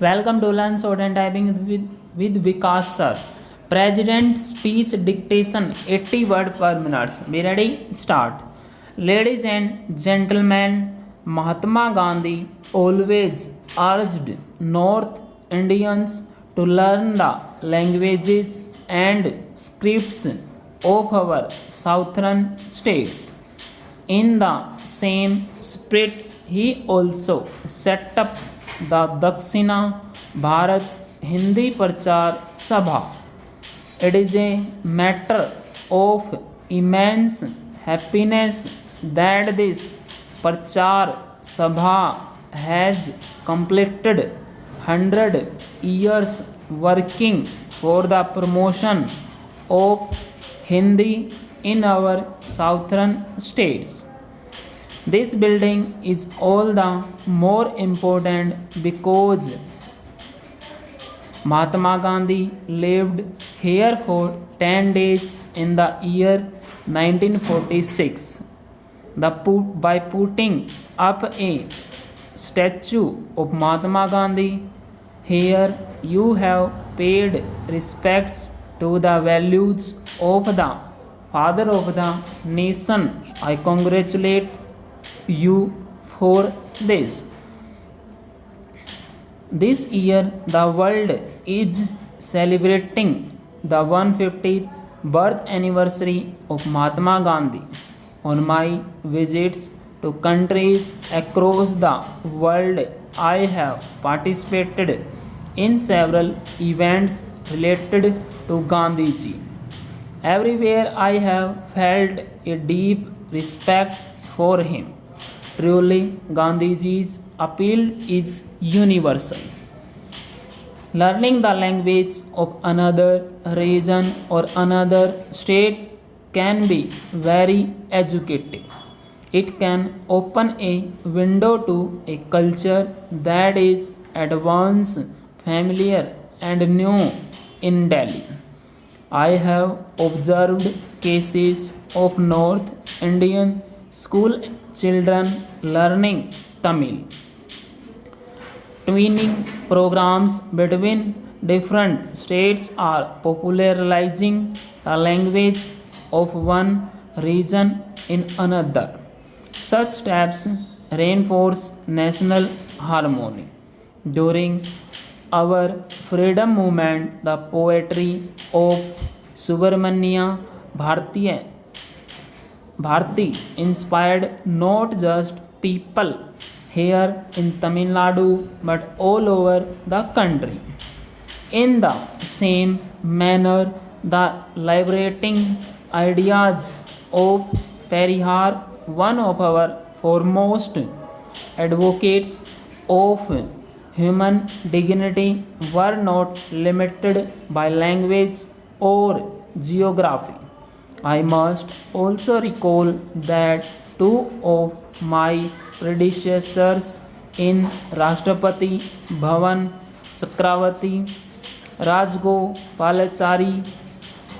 Welcome to Learn Short and Typing with Vikas sir. President speech dictation 80 word per minute. Be ready? Start. Ladies and gentlemen, Mahatma Gandhi always urged North Indians to learn the languages and scripts of our southern states. In the same spirit, he also set up the Dakshina Bharat Hindi Prachar Sabha. It is a matter of immense happiness that this Prachar Sabha has completed 100 years working for the promotion of Hindi in our southern states. This building is all the more important because Mahatma Gandhi lived here for 10 days in the year 1946. By putting up a statue of Mahatma Gandhi here, you have paid respects to the values of the father of the nation. I congratulate you for this. This year, the world is celebrating the 150th birth anniversary of Mahatma Gandhi. On my visits to countries across the world, I have participated in several events related to Gandhiji. Everywhere I have felt a deep respect for him. Truly, Gandhiji's appeal is universal. Learning the language of another region or another state can be very educative. It can open a window to a culture that is at once familiar and new in Delhi. I have observed cases of North Indian school children learning Tamil. Twinning programs between different states are popularizing the language of one region in another. Such steps reinforce national harmony. During our freedom movement, the poetry of Subramanya Bharti inspired not just people here in Tamil Nadu but all over the country. In the same manner, the liberating ideas of Periyar, one of our foremost advocates of human dignity, were not limited by language or geography. I must also recall that two of my predecessors in Rashtrapati Bhavan, Chakravarti Rajgopalachari,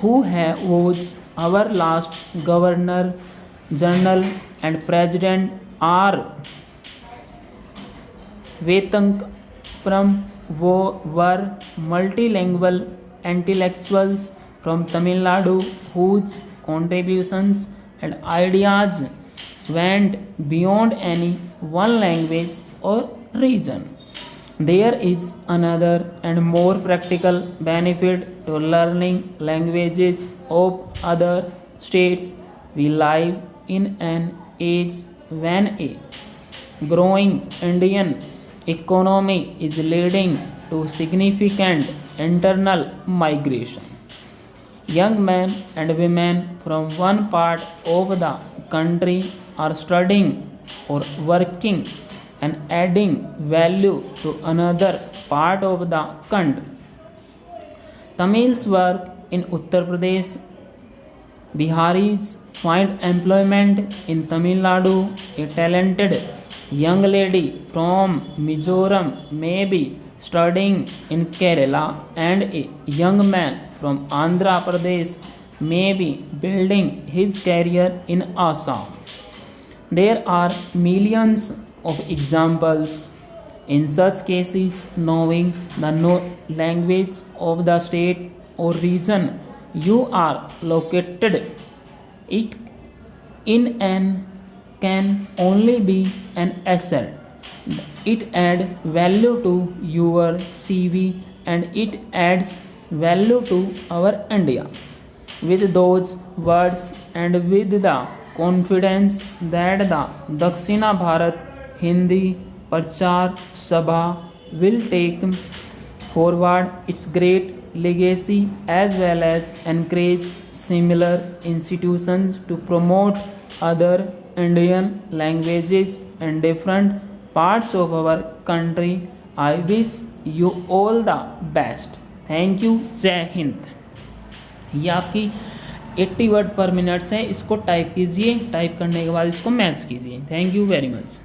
who was our last Governor General and President, R. Vetankaram, were multilingual intellectuals from Tamil Nadu whose contributions and ideas went beyond any one language or region. There is another and more practical benefit to learning languages of other states. We live in an age when a growing Indian economy is leading to significant internal migration. Young men and women from one part of the country are studying or working and adding value to another part of the country. Tamils work in Uttar Pradesh, Biharis find employment in Tamil Nadu, a talented young lady from Mizoram may be studying in Kerala, and a young man from Andhra Pradesh may be building his career in Assam. There are millions of examples. In such cases, knowing the language of the state or region you are located it in an can only be an asset. It adds value to your CV and it adds value to our India. With those words and with the confidence that the Dakshina Bharat Hindi Prachar Sabha will take forward its great legacy as well as encourage similar institutions to promote other Indian languages in different parts of our country. I wish you all the best. Thank you. जय हिंद. ये आपकी 80 word पर minutes है. इसको type कीजिए. Type करने के बाद इसको मैच कीजिए. Thank you very much.